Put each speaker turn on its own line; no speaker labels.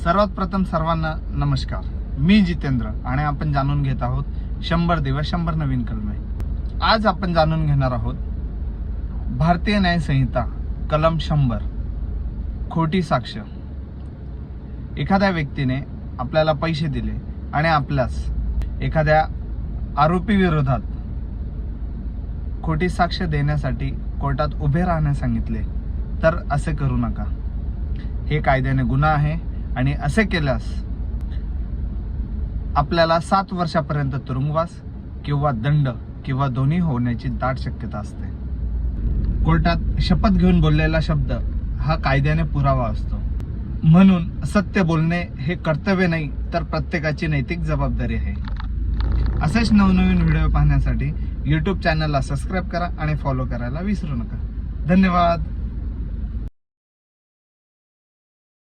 सर्वात प्रथम सर्वांना नमस्कार. मी जितेंद्र आणि आपण जाणून घेत आहोत 100 दिवस 100 नवीन कलमे. आज आपण जाणून घेणार आहोत भारतीय न्याय संहिता कलम 100 खोटी साक्ष. एखाद्या व्यक्तीने आपल्याला पैसे दिले आणि आपल्यास एखाद्या आरोपी विरोधात खोटी साक्ष देण्यासाठी कोर्टात उभे राहण्यास सांगितले तर असे करू नका. हे कायद्याने गुन्हा आहे आणि असे केल्यास आपल्याला 7 वर्षापर्यंत तुरुंगवास किंवा दंड किंवा दोन्ही होण्याची दाट शक्यता असते. कोर्टात शपथ घेऊन बोललेला शब्द हा कायद्याने पुरावा असतो. म्हणून सत्य बोलणे हे कर्तव्य नाही तर प्रत्येकाची नैतिक जबाबदारी आहे. असेच नवनवीन व्हिडिओ पाहण्यासाठी YouTube चॅनलला सबस्क्राईब करा आणि फॉलो करायला विसरू नका. धन्यवाद.